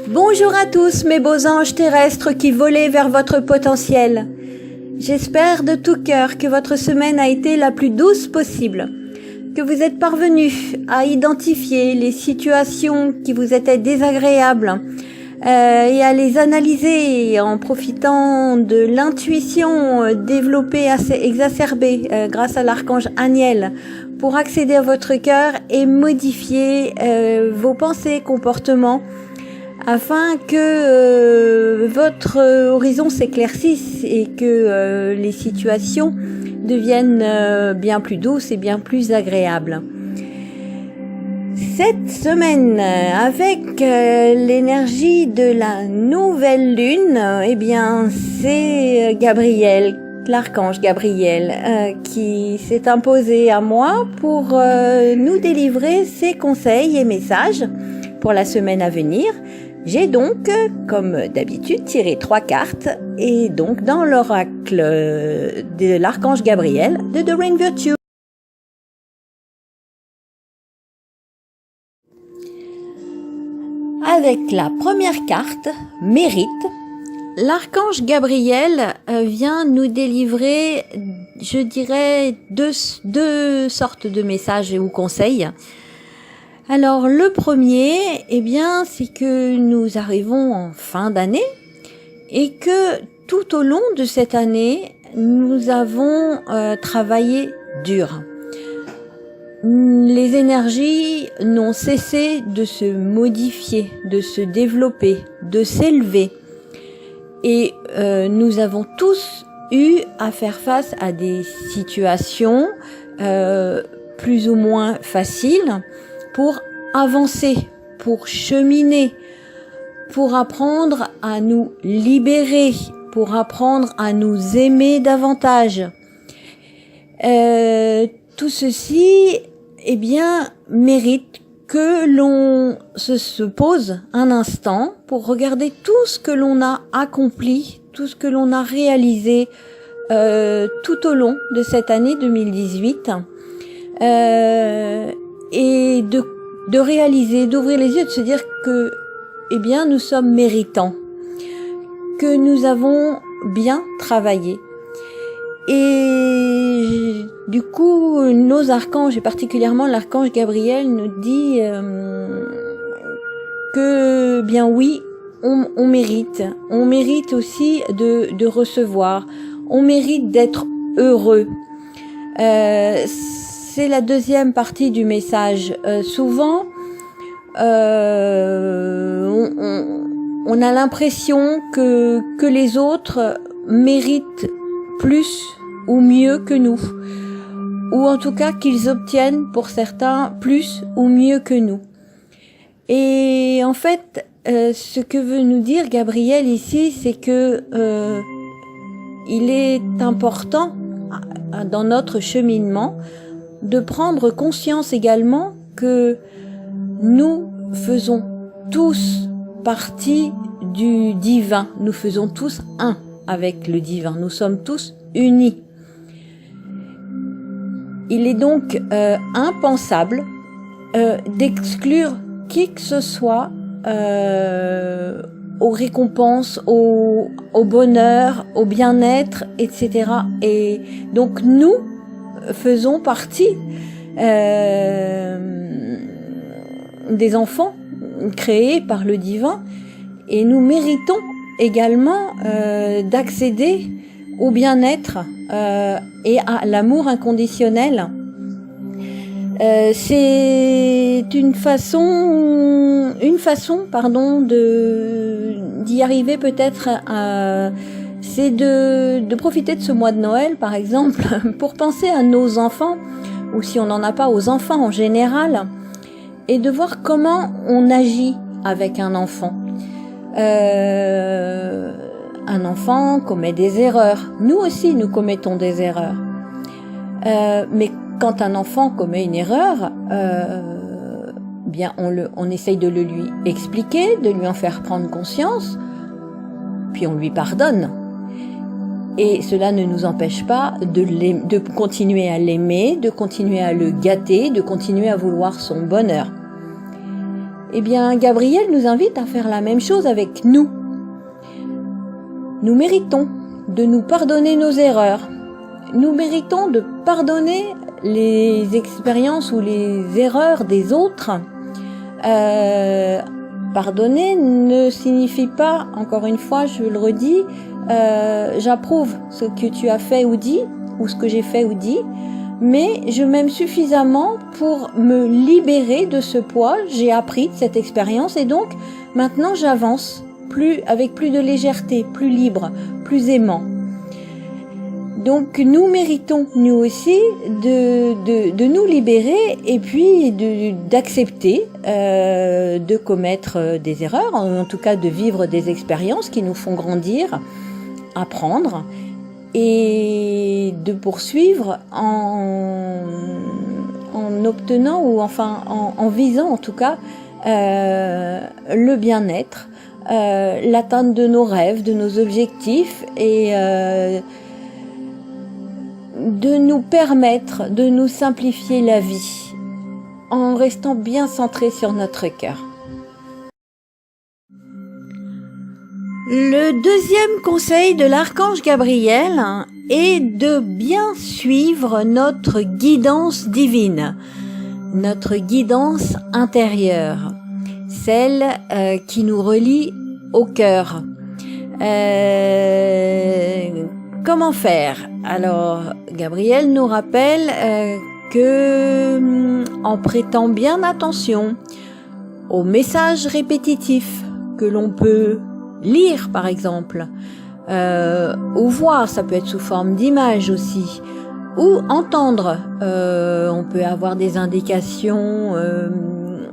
Bonjour à tous mes beaux anges terrestres qui volez vers votre potentiel. J'espère de tout cœur que votre semaine a été la plus douce possible, que vous êtes parvenus à identifier les situations qui vous étaient désagréables et à les analyser en profitant de l'intuition développée, assez exacerbée grâce à l'archange Aniel pour accéder à votre cœur et modifier vos pensées, comportements afin que votre horizon s'éclaircisse et que les situations deviennent bien plus douces et bien plus agréables. Cette semaine, avec l'énergie de la nouvelle lune, eh bien, c'est Gabriel, l'archange Gabriel, qui s'est imposé à moi pour nous délivrer ses conseils et messages pour la semaine à venir. J'ai donc, comme d'habitude, tiré 3 cartes et donc dans l'oracle de l'archange Gabriel de The Rain Virtue. Avec la première carte, Mérite, l'archange Gabriel vient nous délivrer, je dirais, deux sortes de messages ou conseils. Alors le premier, eh bien, c'est que nous arrivons en fin d'année et que tout au long de cette année, nous avons travaillé dur. Les énergies n'ont cessé de se modifier, de se développer, de s'élever. Et nous avons tous eu à faire face à des situations plus ou moins faciles pour avancer, pour cheminer, pour apprendre à nous libérer, pour apprendre à nous aimer davantage. Tout ceci, eh bien, mérite que l'on se pose un instant pour regarder tout ce que l'on a accompli, tout ce que l'on a réalisé tout au long de cette année 2018 et de réaliser, d'ouvrir les yeux, de se dire que, eh bien, nous sommes méritants, que nous avons bien travaillé. Et du coup, nos archanges, et particulièrement l'archange Gabriel, nous dit que, bien oui, on mérite aussi de recevoir, on mérite d'être heureux. C'est la deuxième partie du message. Souvent, on a l'impression que les autres méritent plus ou mieux que nous, ou en tout cas qu'ils obtiennent pour certains plus ou mieux que nous. Et en fait, ce que veut nous dire Gabriel ici, c'est que il est important dans notre cheminement de prendre conscience également que nous faisons tous partie du divin, nous faisons tous un avec le divin, nous sommes tous unis. Il est donc impensable d'exclure qui que ce soit aux récompenses, au bonheur, au bien-être, etc. Et donc nous faisons partie des enfants créés par le divin et nous méritons également d'accéder au bien-être et à l'amour inconditionnel. C'est une façon d'y arriver peut-être. C'est de profiter de ce mois de Noël, par exemple, pour penser à nos enfants, ou si on n'en a pas, aux enfants en général, et de voir comment on agit avec un enfant. Un enfant commet des erreurs. Nous aussi, nous commettons des erreurs. Mais quand un enfant commet une erreur, bien on essaye de le lui expliquer, de lui en faire prendre conscience, puis on lui pardonne. Et cela ne nous empêche pas de continuer à l'aimer, de continuer à le gâter, de continuer à vouloir son bonheur. Eh bien, Gabriel nous invite à faire la même chose avec nous. Nous méritons de nous pardonner nos erreurs. Nous méritons de pardonner les expériences ou les erreurs des autres. Pardonner ne signifie pas, encore une fois, je le redis, j'approuve ce que tu as fait ou dit, ou ce que j'ai fait ou dit, mais je m'aime suffisamment pour me libérer de ce poids. J'ai appris de cette expérience et donc maintenant j'avance avec plus de légèreté, plus libre, plus aimant. Donc nous méritons, nous aussi, de nous libérer et puis d'accepter de commettre des erreurs, en tout cas de vivre des expériences qui nous font grandir, apprendre et de poursuivre en obtenant ou enfin en visant en tout cas le bien-être, l'atteinte de nos rêves, de nos objectifs et de nous permettre de nous simplifier la vie en restant bien centré sur notre cœur. Le deuxième conseil de l'archange Gabriel est de bien suivre notre guidance divine, notre guidance intérieure, celle qui nous relie au cœur. Comment faire? Alors, Gabriel nous rappelle que en prêtant bien attention aux messages répétitifs que l'on peut lire par exemple, ou voir, ça peut être sous forme d'image aussi, ou entendre, on peut avoir des indications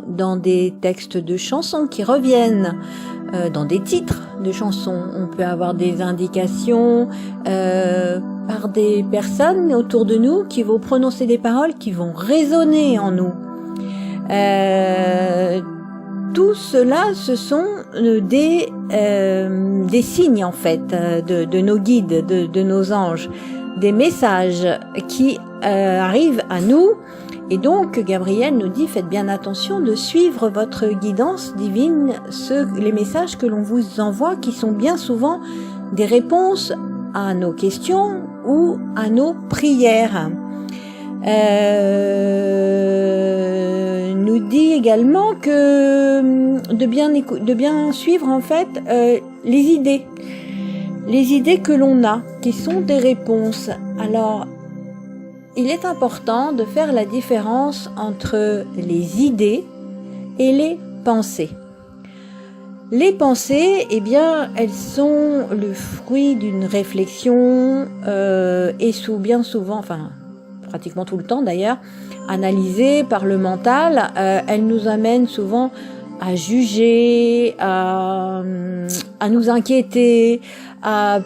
dans des textes de chansons qui reviennent, dans des titres de chansons, on peut avoir des indications par des personnes autour de nous qui vont prononcer des paroles qui vont résonner en nous. Tout cela, ce sont des signes en fait de nos guides, de nos anges, des messages qui arrivent à nous. Et donc, Gabriel nous dit, faites bien attention de suivre votre guidance divine, les messages que l'on vous envoie, qui sont bien souvent des réponses à nos questions ou à nos prières. Nous dit également que de bien suivre en fait les idées que l'on a, qui sont des réponses. Alors, il est important de faire la différence entre les idées et les pensées. Les pensées, eh bien, elles sont le fruit d'une réflexion et bien souvent, enfin pratiquement tout le temps d'ailleurs, analysée par le mental. Elles nous amènent souvent à juger, à nous inquiéter, à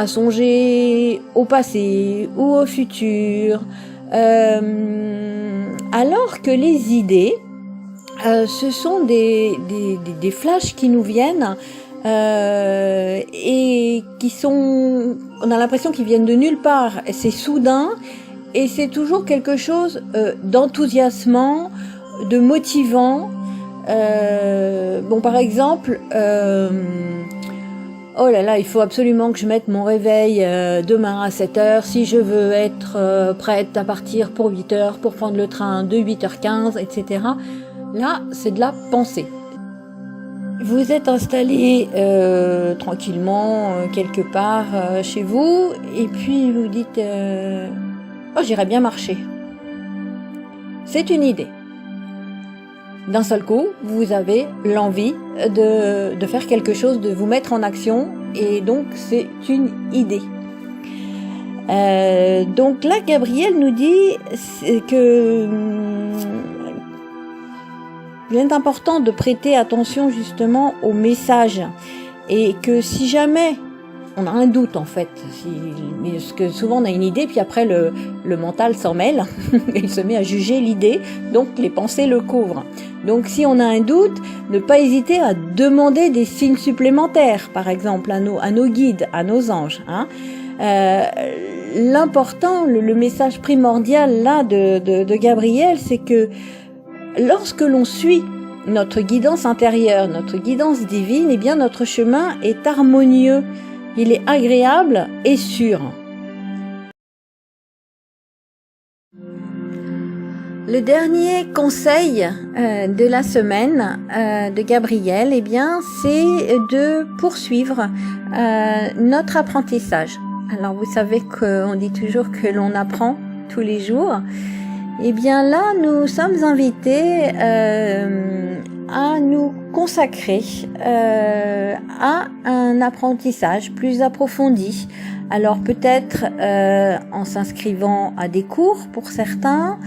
songer au passé ou au futur, alors que les idées, ce sont des flashs qui nous viennent et qui sont, on a l'impression qu'ils viennent de nulle part. C'est soudain et c'est toujours quelque chose d'enthousiasmant, de motivant. Bon, par exemple, oh là là, il faut absolument que je mette mon réveil demain à 7h si je veux être prête à partir pour 8h, pour prendre le train de 8h15, etc. Là, c'est de la pensée. Vous êtes installé tranquillement quelque part chez vous et puis vous dites oh, j'irais bien marcher. C'est une idée. D'un seul coup, vous avez l'envie de faire quelque chose, de vous mettre en action, et donc c'est une idée. Donc là, Gabriel nous dit que il est important de prêter attention justement aux messages, et que si jamais on a un doute en fait, parce que souvent on a une idée puis après le mental s'en mêle et il se met à juger l'idée, donc les pensées le couvrent. Donc si on a un doute, ne pas hésiter à demander des signes supplémentaires, par exemple à nos guides, à nos anges. L'important, le message primordial là de Gabriel, c'est que lorsque l'on suit notre guidance intérieure, notre guidance divine, eh bien notre chemin est harmonieux, il est agréable et sûr. Le dernier conseil de la semaine de Gabrielle, eh bien, c'est de poursuivre notre apprentissage. Alors, vous savez qu'on dit toujours que l'on apprend tous les jours. Eh bien, là, nous sommes invités à nous consacrer à un apprentissage plus approfondi. Alors, peut-être en s'inscrivant à des cours pour certains,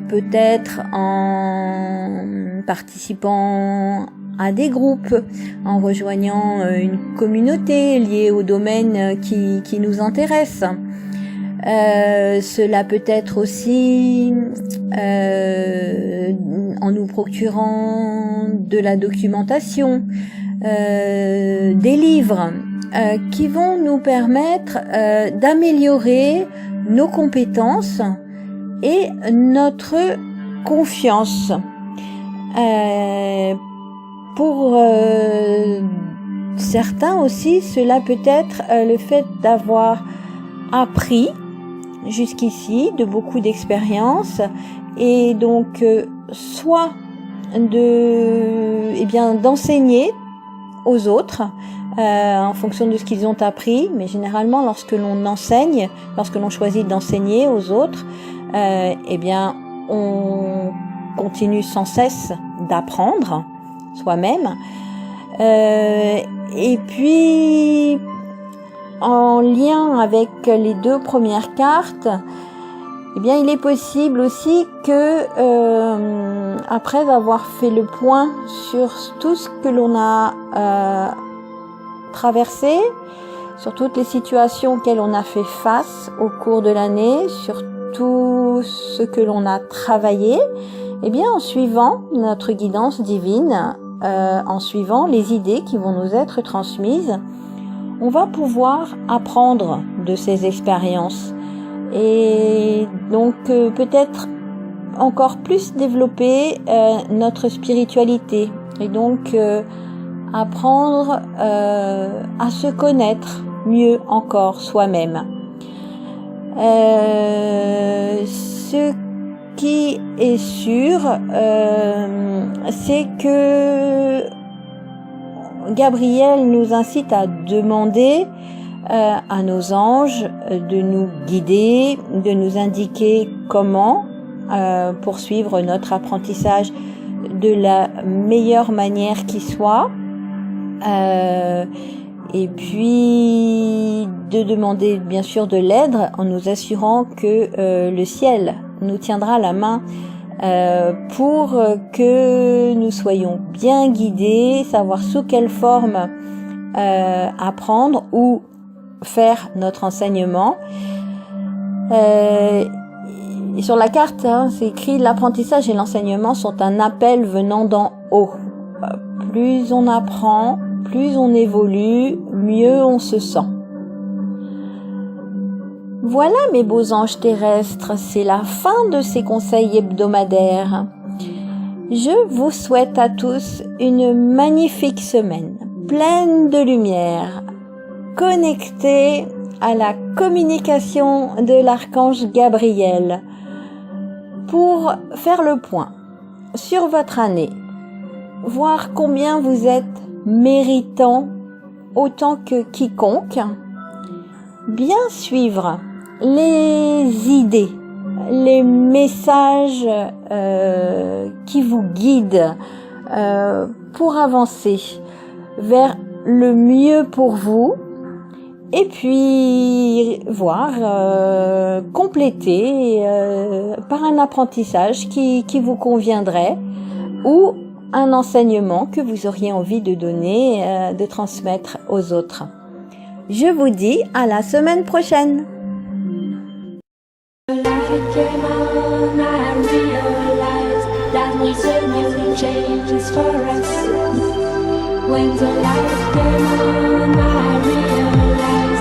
peut-être en participant à des groupes, en rejoignant une communauté liée au domaine qui nous intéresse. Cela peut être aussi en nous procurant de la documentation, des livres qui vont nous permettre d'améliorer nos compétences et notre confiance. Pour certains aussi, cela peut être le fait d'avoir appris jusqu'ici de beaucoup d'expériences et donc soit d'enseigner aux autres en fonction de ce qu'ils ont appris, mais généralement lorsque l'on enseigne, lorsque l'on choisit d'enseigner aux autres, eh bien on continue sans cesse d'apprendre soi-même. Et puis en lien avec les deux premières cartes, eh bien il est possible aussi que après avoir fait le point sur tout ce que l'on a traversé, sur toutes les situations auxquelles on a fait face au cours de l'année, sur tout ce que l'on a travaillé, eh bien en suivant notre guidance divine, en suivant les idées qui vont nous être transmises, on va pouvoir apprendre de ces expériences et donc peut-être encore plus développer notre spiritualité et donc apprendre à se connaître mieux encore soi-même. Ce qui est sûr, c'est que Gabrielle nous incite à demander à nos anges de nous guider, de nous indiquer comment poursuivre notre apprentissage de la meilleure manière qui soit. Et puis de demander bien sûr de l'aide en nous assurant que le ciel nous tiendra la main pour que nous soyons bien guidés, savoir sous quelle forme apprendre ou faire notre enseignement. Et sur la carte, c'est écrit: l'apprentissage et l'enseignement sont un appel venant d'en haut. Plus on apprend, plus on évolue, mieux on se sent. Voilà mes beaux anges terrestres, c'est la fin de ces conseils hebdomadaires. Je vous souhaite à tous une magnifique semaine, pleine de lumière, connectée à la communication de l'archange Gabriel, pour faire le point sur votre année, voir combien vous êtes méritant autant que quiconque, bien suivre les idées, les messages qui vous guident pour avancer vers le mieux pour vous, et puis voir compléter par un apprentissage qui vous conviendrait ou un enseignement que vous auriez envie de donner, de transmettre aux autres. Je vous dis à la semaine prochaine. When the light came on, I realized